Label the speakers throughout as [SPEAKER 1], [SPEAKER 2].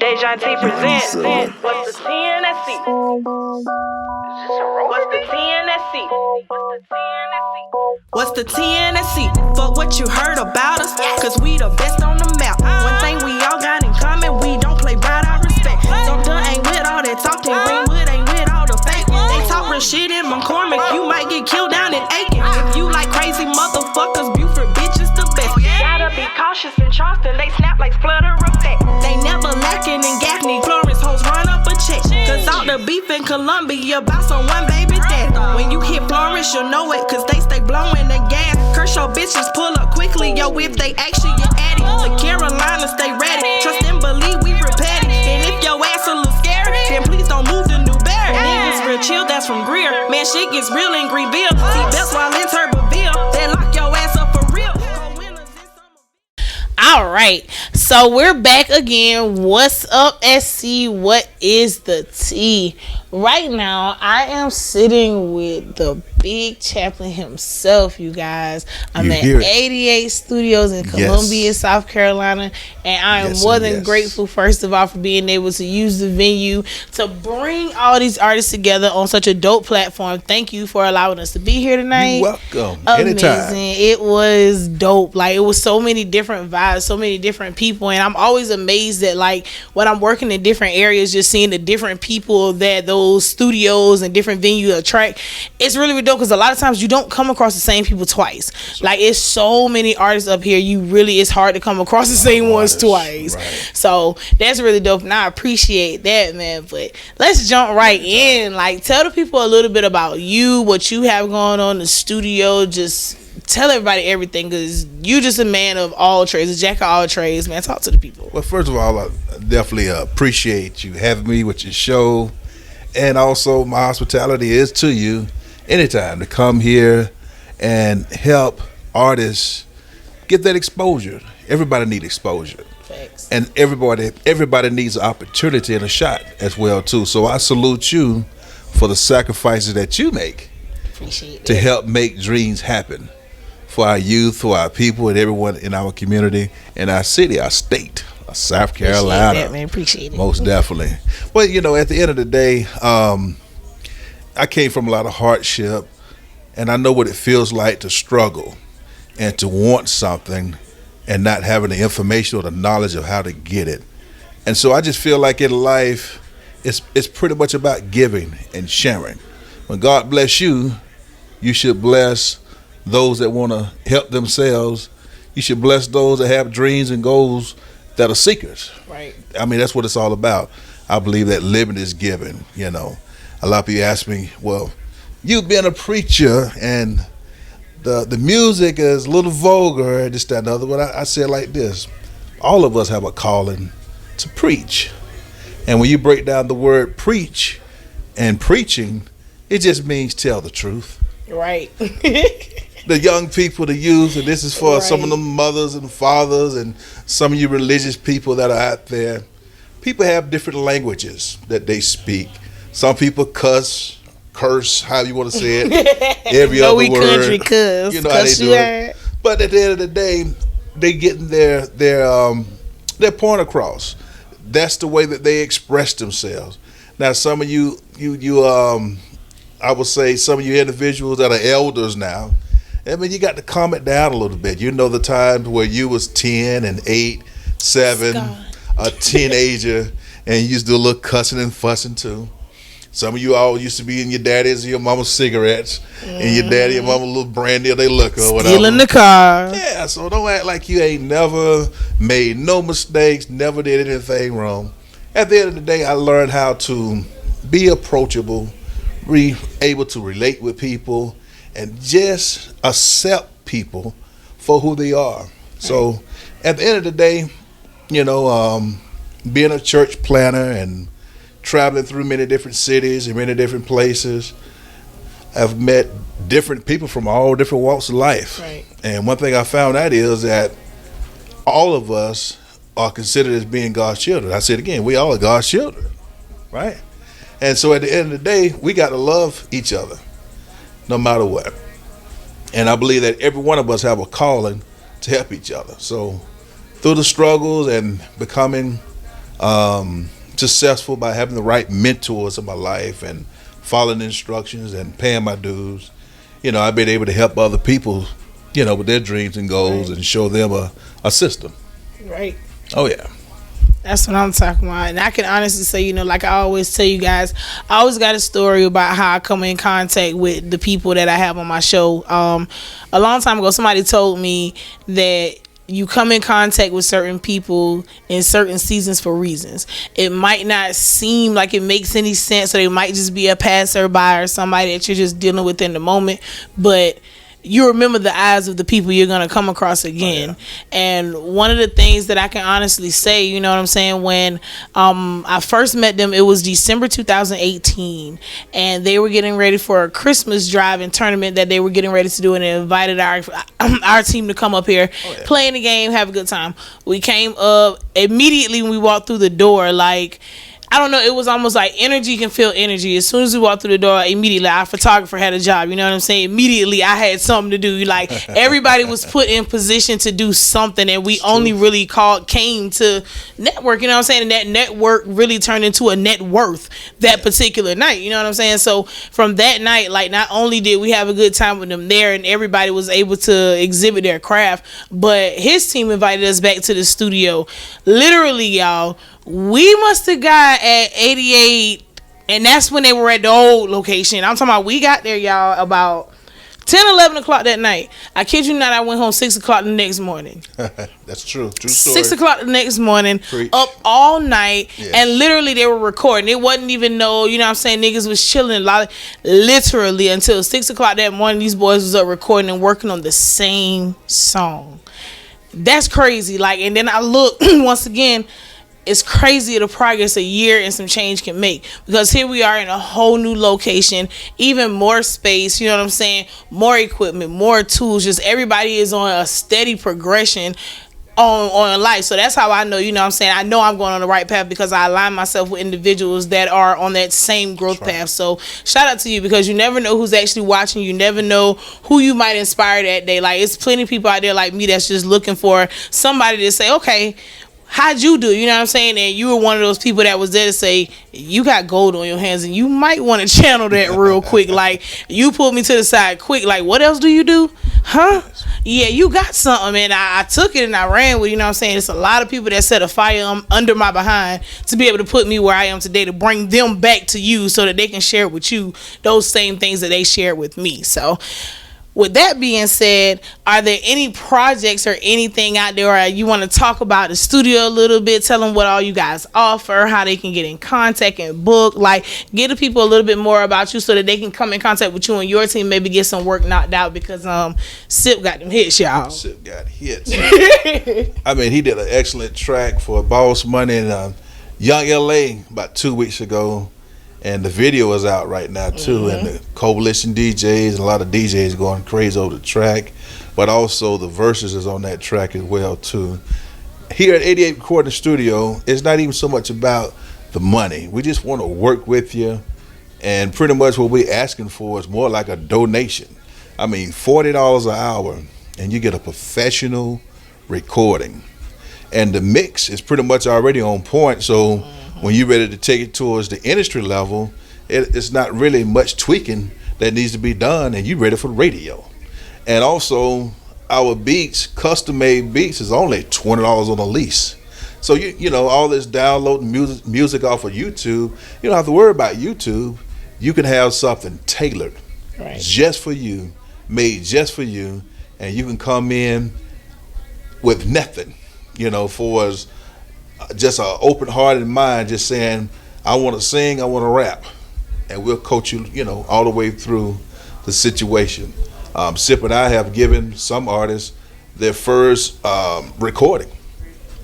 [SPEAKER 1] Dejan T presents. What's the TNSC? What's the TNSC? What's the TNSC? Fuck what you heard about us, cause we the best on the map. One thing we all got in common, we don't play by our respect. Something ain't with all that talking, Greenwood ain't with all the fake. They talk real shit in McCormick, you might get killed down in Aiken. If you like crazy motherfuckers, Buford bitch is the best. Gotta be cautious in Charleston, they snap like flutter effect. They never lacking in Gaffney, Florence hoes run up a check. Cause all the beef in Columbia about some one baby dad. When you hit Florence, you'll know it, cause they stay blowing the gas. Kershaw bitches pull up quickly, yo, if they action, you addy. The Carolina stay ready, trust and believe we repair it. And if your ass a little scary, then please don't move to Newberry. Niggas real chill, that's from Greer. Man, shit gets real in Greenville. Seatbelts while in Turbeville, they lock your ass up for real.
[SPEAKER 2] All right, so we're back again. What's up, SC? What is the T? Right now, I am sitting with the Big Chaplain himself, you guys. I'm at 88 Studios in Columbia, South Carolina, and I am more than grateful, first of all, for being able to use the venue to bring all these artists together on such a dope platform. Thank you for allowing us to be here tonight.
[SPEAKER 3] You're welcome.
[SPEAKER 2] Amazing.
[SPEAKER 3] Anytime.
[SPEAKER 2] It was dope. Like, it was so many different vibes, so many different people, and I'm always amazed that, like, when I'm working in different areas, just seeing the different people that those studios and different venues attract. It's really dope because a lot of times you don't come across the same people twice. Like, it's so many artists up here, it's hard to come across the same ones twice. Right. So that's really dope, and I appreciate that, man. But let's jump right in. Like, tell the people a little bit about you, what you have going on in the studio. Just tell everybody everything, because you just a man of all trades, a jack of all trades, man. Talk to the people.
[SPEAKER 3] Well, first of all, I definitely appreciate you having me with your show, and also my hospitality is to you anytime to come here and help artists get that exposure. Everybody needs exposure.
[SPEAKER 2] Thanks.
[SPEAKER 3] And everybody needs an opportunity and a shot as well too. So I salute you for the sacrifices that you make.
[SPEAKER 2] Appreciate
[SPEAKER 3] to help make dreams happen for our youth, for our people, and everyone in our community, in our city, our state, South Carolina.
[SPEAKER 2] Appreciate that, man. Appreciate it.
[SPEAKER 3] Most definitely. But, at the end of the day, I came from a lot of hardship, and I know what it feels like to struggle and to want something and not having the information or the knowledge of how to get it. And so I just feel like in life, it's pretty much about giving and sharing. When God bless you, you should bless those that want to help themselves. You should bless those that have dreams and goals that are seekers.
[SPEAKER 2] Right.
[SPEAKER 3] I mean, that's what it's all about. I believe that living is giving. A lot of people ask me, well, you've been a preacher and the music is a little vulgar, this, that, and the other. But I say it like this. All of us have a calling to preach. And when you break down the word preach and preaching, it just means tell the truth.
[SPEAKER 2] Right.
[SPEAKER 3] The young people, the youth, and this is for some of the mothers and fathers and some of you religious people that are out there. People have different languages that they speak. Some people curse, however you want to say it. Every other word.
[SPEAKER 2] Country cuss.
[SPEAKER 3] You know how they do it. But at the end of the day, they getting their point across. That's the way that they express themselves. Now, some of you I would say some of you individuals that are elders now, I mean, you got to calm it down a little bit. You know the times where you was 10 and 8, 7, a teenager, and you used to do a little cussing and fussing too. Some of you all used to be in your daddy's or your mama's cigarettes, and your daddy and mama a little brandy or they liquor or whatever.
[SPEAKER 2] Stealing the car.
[SPEAKER 3] Yeah, so don't act like you ain't never made no mistakes, never did anything wrong. At the end of the day, I learned how to be approachable, be able to relate with people, and just accept people for who they are. So at the end of the day, being a church planner and traveling through many different cities and many different places, I've met different people from all different walks of life.
[SPEAKER 2] Right.
[SPEAKER 3] And one thing I found out is that all of us are considered as being God's children. I said again, we all are God's children, right? And so at the end of the day, we got to love each other no matter what. And I believe that every one of us have a calling to help each other. So through the struggles and becoming successful by having the right mentors in my life and following instructions and paying my dues, I've been able to help other people, with their dreams and goals and show them a system.
[SPEAKER 2] Right.
[SPEAKER 3] Oh, yeah.
[SPEAKER 2] That's what I'm talking about. And I can honestly say, like I always tell you guys, I always got a story about how I come in contact with the people that I have on my show. A long time ago, somebody told me that you come in contact with certain people in certain seasons for reasons. It might not seem like it makes any sense, or they might just be a passerby or somebody that you're just dealing with in the moment, but you remember the eyes of the people you're going to come across again. Oh, yeah. And one of the things that I can honestly say, you know what I'm saying, when I first met them, it was December 2018, and they were getting ready for a Christmas drive and tournament that they were getting ready to do, and they invited our team to come up here, play in the game, have a good time. We came up immediately when we walked through the door, like, I don't know, it was almost like energy can feel energy. As soon as we walked through the door, immediately our photographer had a job, you know what I'm saying? Immediately I had something to do. Like, everybody was put in position to do something, and we only really came to network, you know what I'm saying? And that network really turned into a net worth that particular night, you know what I'm saying? So from that night, like, not only did we have a good time with them there and everybody was able to exhibit their craft, but his team invited us back to the studio. Literally, y'all, we must have got at 88, and that's when they were at the old location. I'm talking about we got there, y'all, about 10, 11 o'clock that night. I kid you not, I went home 6 o'clock the next morning.
[SPEAKER 3] That's true. True story.
[SPEAKER 2] 6 o'clock the next morning,
[SPEAKER 3] Preach.
[SPEAKER 2] Up all night,
[SPEAKER 3] yes.
[SPEAKER 2] And literally they were recording. It wasn't even no, you know what I'm saying, niggas was chilling. Literally until 6 o'clock that morning, these boys was up recording and working on the same song. That's crazy. Like, and then I look, once again, it's crazy the progress a year and some change can make, because here we are in a whole new location, even more space, you know what I'm saying, more equipment, more tools, just everybody is on a steady progression on life. So that's how I know, you know what I'm saying, I know I'm going on the right path because I align myself with individuals that are on that same growth path. So shout out to you, because you never know who's actually watching. You never know who you might inspire that day. Like, it's plenty of people out there like me that's just looking for somebody to say, okay, how'd you do? You know what I'm saying? And you were one of those people that was there to say, you got gold on your hands and you might want to channel that real quick. Like, you pulled me to the side quick. Like, what else do you do? Huh? Yeah, you got something. And I took it and I ran with it. You know what I'm saying? It's a lot of people that set a fire under my behind to be able to put me where I am today, to bring them back to you so that they can share with you those same things that they shared with me. So, with that being said, are there any projects or anything out there, or you want to talk about the studio a little bit, tell them what all you guys offer, how they can get in contact and book, like, give the people a little bit more about you so that they can come in contact with you and your team, maybe get some work knocked out, because Sip got them hits, y'all.
[SPEAKER 3] Sip got hits. I mean, he did an excellent track for Boss Money in Young LA about 2 weeks ago. And the video is out right now, too. And the Coalition DJs, and a lot of DJs going crazy over the track. But also the verses is on that track as well, too. Here at 88 Recording Studio, it's not even so much about the money. We just want to work with you. And pretty much what we're asking for is more like a donation. I mean, $40 an hour, and you get a professional recording. And the mix is pretty much already on point, so when you're ready to take it towards the industry level, it's not really much tweaking that needs to be done, and you're ready for radio. And also, our beats, custom-made beats, is only $20 on a lease. So you know, all this downloading music off of YouTube, you don't have to worry about YouTube. You can have something tailored just for you, made just for you, and you can come in with nothing, you know, for us. Just an open-hearted mind, just saying, I want to sing, I want to rap, and we'll coach you, you know, all the way through the situation. Sip and I have given some artists their first recording,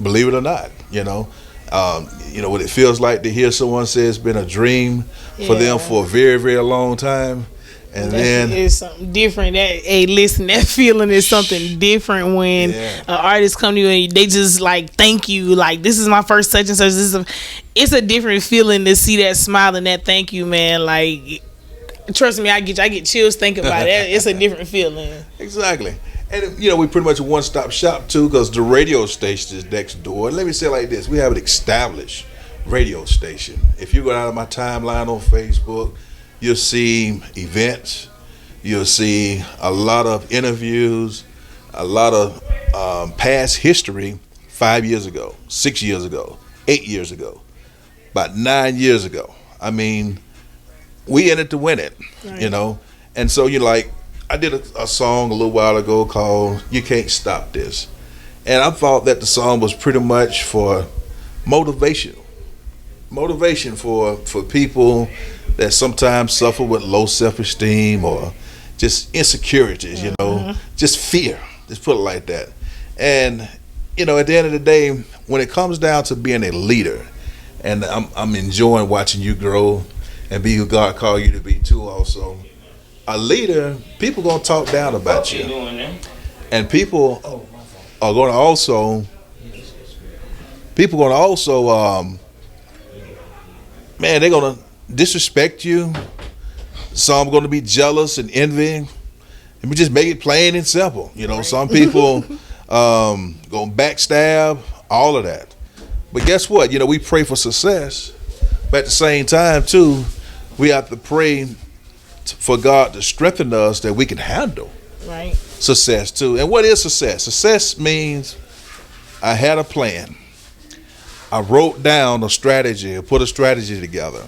[SPEAKER 3] believe it or not. You know what it feels like to hear someone say it's been a dream for them for a very, very long time. And then
[SPEAKER 2] it's something different. That feeling is something different when an artist come to you and they just like, thank you, like, this is my first such and such. It's a different feeling to see that smile and that thank you, man. Like, trust me, I get chills thinking about it. It's a different feeling.
[SPEAKER 3] Exactly. And you know, we pretty much a one-stop shop too, because the radio station is next door. Let me say it like this: we have an established radio station. If you go out of my timeline on Facebook, you'll see events, you'll see a lot of interviews, a lot of past history 5 years ago, 6 years ago, 8 years ago, about 9 years ago. I mean, we in it to win it, right. You know. And so you're like, I did a song a little while ago called "You Can't Stop This," and I thought that the song was pretty much for motivation for people that sometimes suffer with low self-esteem or just insecurities, you know, just fear. Just put it like that. And you know, at the end of the day, when it comes down to being a leader, and I'm enjoying watching you grow and be who God called you to be too. Also, a leader, people gonna talk down about you, and people are gonna also man, they're gonna disrespect you. Some gonna be jealous and envy. And we just make it plain and simple. You know, some people gonna backstab, all of that. But guess what? You know, we pray for success, but at the same time too, we have to pray for God to strengthen us that we can handle success too. And what is success? Success means I had a plan. I wrote down a strategy, or put a strategy together.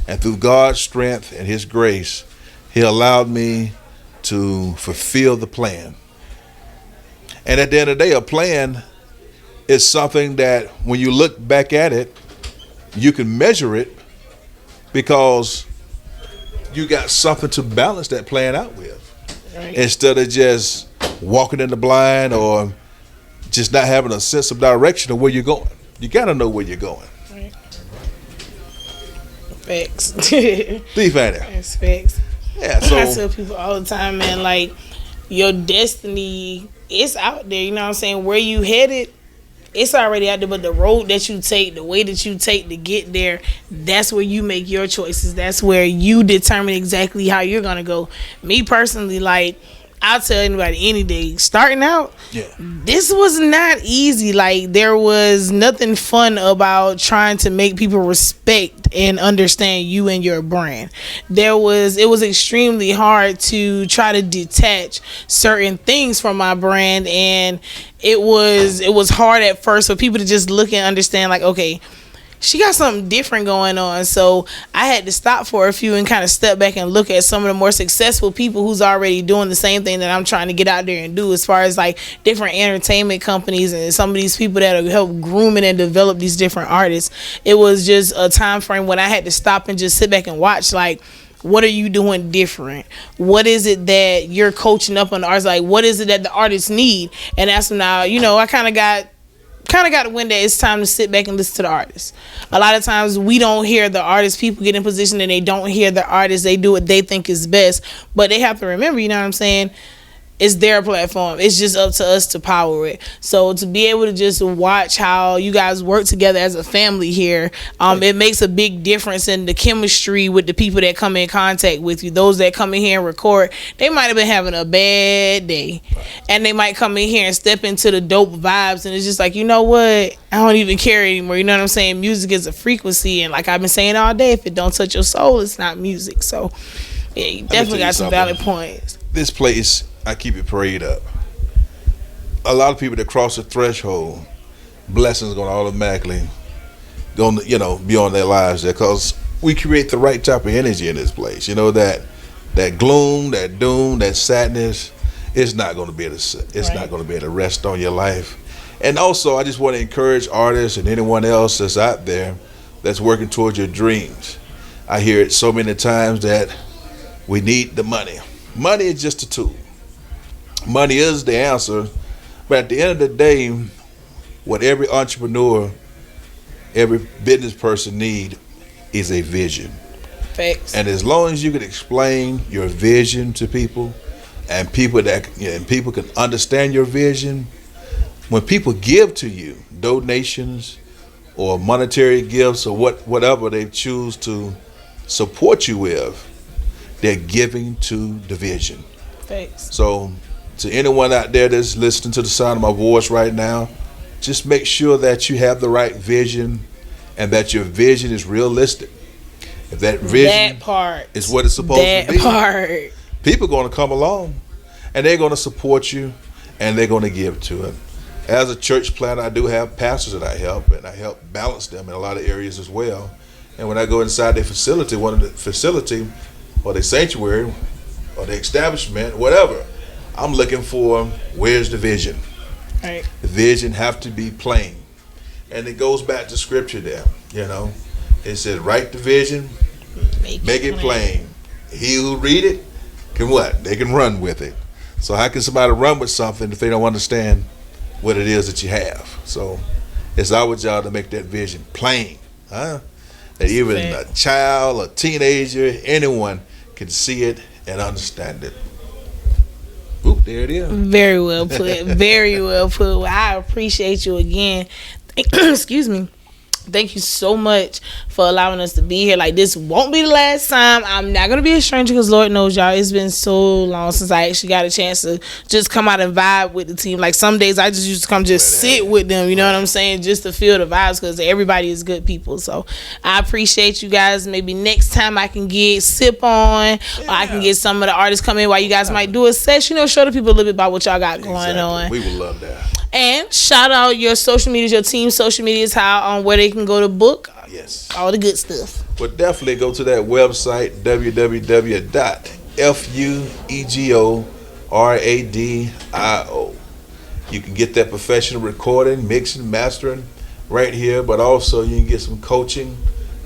[SPEAKER 3] And through God's strength and His grace, He allowed me to fulfill the plan. And at the end of the day, a plan is something that when you look back at it, you can measure it because you got something to balance that plan out with. Right. Instead of just walking in the blind or just not having a sense of direction of where you're going. You got to know where you're going. Right.
[SPEAKER 2] Facts.
[SPEAKER 3] Do you find that?
[SPEAKER 2] It's facts.
[SPEAKER 3] Yeah, so
[SPEAKER 2] I tell people all the time, man, like, your destiny is out there. You know what I'm saying? Where you headed, it's already out there, but the road that you take, the way that you take to get there, that's where you make your choices. That's where you determine exactly how you're going to go. Me personally, like, I'll tell anybody any day, starting out, this was not easy. Like, there was nothing fun about trying to make people respect and understand you and your brand. It was extremely hard to try to detach certain things from my brand, and it was hard at first for people to just look and understand, like, okay, she got something different going on. So I had to stop for a few and kind of step back and look at some of the more successful people who's already doing the same thing that I'm trying to get out there and do, as far as like different entertainment companies and some of these people that have helped grooming and develop these different artists. It was just a time frame when I had to stop and just sit back and watch, like, what are you doing different? What is it that you're coaching up on the artists? Like, what is it that the artists need? And that's when now, you know, I kind of got to win that it's time to sit back and listen to the artists. A lot of times we don't hear the artists. People get in position and they don't hear the artists. They do what they think is best. But they have to remember, you know what I'm saying? It's their platform. It's just up to us to power it. So to be able to just watch how you guys work together as a family here, it makes a big difference in the chemistry with the people that come in contact with you. Those that come in here and record, they might have been having a bad day, and they might come in here and step into the dope vibes, and it's just like, you know what? I don't even care anymore. You know what I'm saying? Music is a frequency, and like I've been saying all day, if it don't touch your soul, it's not music. So yeah, you definitely got some valid points.
[SPEAKER 3] This place, I keep it prayed up. A lot of people that cross the threshold, blessings gonna automatically be on their lives there, because we create the right type of energy in this place. You know, that gloom, that doom, that sadness, it's not gonna be able to rest on your life. And also, I just want to encourage artists and anyone else that's out there that's working towards your dreams. I hear it so many times that we need the money. Money is just a tool. Money is the answer, but at the end of the day, what every entrepreneur, every business person need is a vision.
[SPEAKER 2] Facts.
[SPEAKER 3] And as long as you can explain your vision to people, and people can understand your vision, when people give to you donations or monetary gifts or whatever they choose to support you with, they're giving to the vision.
[SPEAKER 2] Thanks.
[SPEAKER 3] So to anyone out there that's listening to the sound of my voice right now, just make sure that you have the right vision and that your vision is realistic. If that vision is what it's supposed to be, people are going to come along and they're going to support you and they're going to give to it. As a church planter, I do have pastors that I help, and I help balance them in a lot of areas as well. And when I go inside their facility, one of the facility or the sanctuary or the establishment, whatever, I'm looking for, where's the vision?
[SPEAKER 2] Right.
[SPEAKER 3] The vision have to be plain. And it goes back to scripture there, you know. It said, write the vision, make it plain. He who read it can what? They can run with it. So how can somebody run with something if they don't understand what it is that you have? So it's our job to make that vision plain, huh? That even a child, a teenager, anyone can see it and understand it. Oop, there it is.
[SPEAKER 2] Very well put. Very well put. Well, I appreciate you again. Excuse me. Thank you so much for allowing us to be here. Like, this won't be the last time. I'm not going to be a stranger because Lord knows, y'all, it's been so long since I actually got a chance to just come out and vibe with the team. Like, some days I just used to come just sit with them, you know what I'm saying, just to feel the vibes because everybody is good people. So I appreciate you guys. Maybe next time I can get Sip on, or I can get some of the artists come in while you guys might do a session, you know, show the people a little bit about what y'all got going on.
[SPEAKER 3] We would love that.
[SPEAKER 2] And shout out your social medias, your team's social medias, where they can go to book.
[SPEAKER 3] Yes.
[SPEAKER 2] All the good stuff.
[SPEAKER 3] Well, definitely go to that website, www.fuegoradio. You can get that professional recording, mixing, mastering right here, but also you can get some coaching,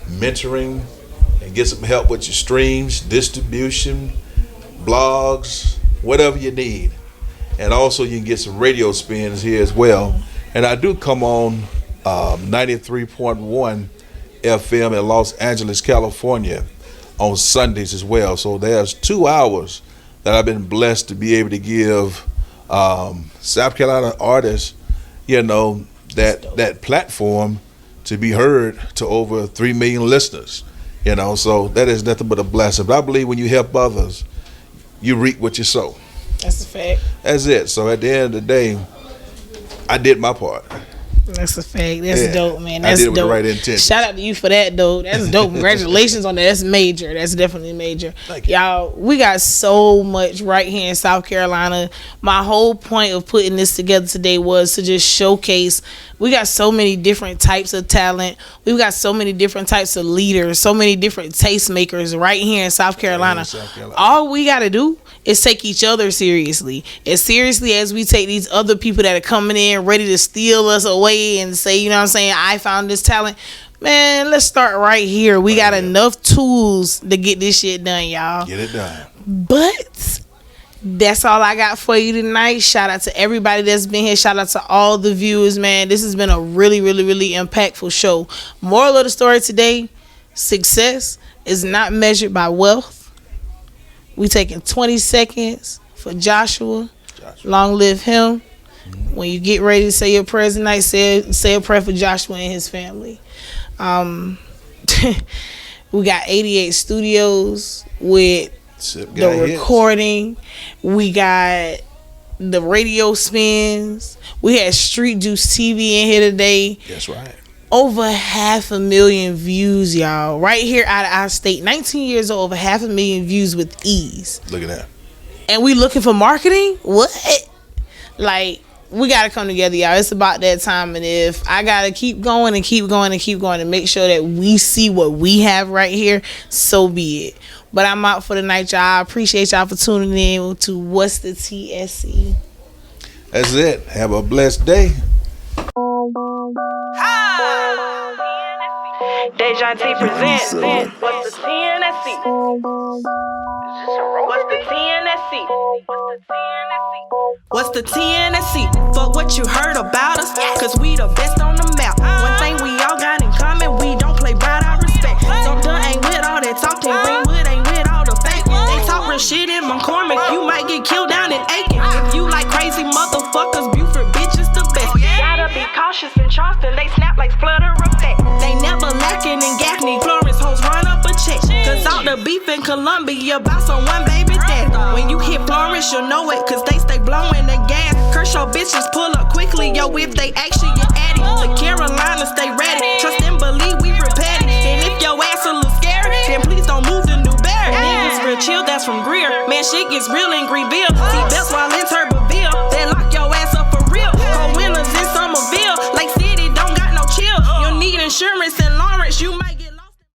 [SPEAKER 3] mentoring, and get some help with your streams, distribution, blogs, whatever you need. And also you can get some radio spins here as well. And I do come on 93.1 FM in Los Angeles, California on Sundays as well. So there's 2 hours that I've been blessed to be able to give South Carolina artists, you know, that platform to be heard to over 3 million listeners. You know, so that is nothing but a blessing. But I believe when you help others, you reap what you sow.
[SPEAKER 2] That's a fact.
[SPEAKER 3] That's it. So at the end of the day, I did my part.
[SPEAKER 2] That's a fact. That's dope, man. That's
[SPEAKER 3] I did it with
[SPEAKER 2] dope.
[SPEAKER 3] the right intent.
[SPEAKER 2] Shout out to you for that, though. That's dope. Congratulations on that. That's major. That's definitely major.
[SPEAKER 3] Thank you.
[SPEAKER 2] Y'all, we got so much right here in South Carolina. My whole point of putting this together today was to just showcase we got so many different types of talent. We've got so many different types of leaders, so many different tastemakers right here in South Carolina. All we got to do is take each other seriously. As seriously as we take these other people that are coming in ready to steal us away and say, you know what I'm saying, I found this talent. Man, let's start right here. We got enough tools to get this shit done, y'all.
[SPEAKER 3] Get it done.
[SPEAKER 2] But that's all I got for you tonight. Shout out to everybody that's been here. Shout out to all the viewers, man. This has been a really, really, really impactful show. Moral of the story today, success is not measured by wealth. We taking 20 seconds for Joshua. Long live him. When you get ready to say your prayers tonight, say a prayer for Joshua and his family. We got 88 studios with the recording. Hits. We got the radio spins. We had Street Juice TV in here today.
[SPEAKER 3] That's right.
[SPEAKER 2] Over 500,000 views, y'all. Right here out of our state. 19 years old, over 500,000 views with ease.
[SPEAKER 3] Look at that.
[SPEAKER 2] And we looking for marketing? What? Like, we got to come together, y'all. It's about that time. And if I got to keep going and keep going and keep going to make sure that we see what we have right here, so be it. But I'm out for the night, y'all. I appreciate y'all for tuning in to What's the TSE.
[SPEAKER 3] That's it. Have a blessed day.
[SPEAKER 1] Deja T presents What's the TNSC? What's the TNSC? What's the TNSC? Fuck what you heard about us, cause we the best on the map. One thing we all got in common, we don't play by our respect. Some done ain't with all that talking, Greenwood ain't with all the fake. They talk real shit in McCormick, you might get killed down in Aiken. If you like crazy motherfuckers, Buford bitch is the best. Gotta be cautious in Charleston, they snap like flutter effect. They never lacking in Gaffney, Florence hoes run up a check. Cause all the beef in Columbia about some one baby death. When you hit Florence tourists, you'll know it, cause they stay blowing the gas. Kershaw bitches pull up quickly, yo, if they actually get at it. The Carolina stay ready, trust and believe we real petty. And if your ass a little scary, then please don't move to Newberry. Niggas real chill, that's from Greer. Man, shit gets real in Greenville. See, that's why Lynn Turbo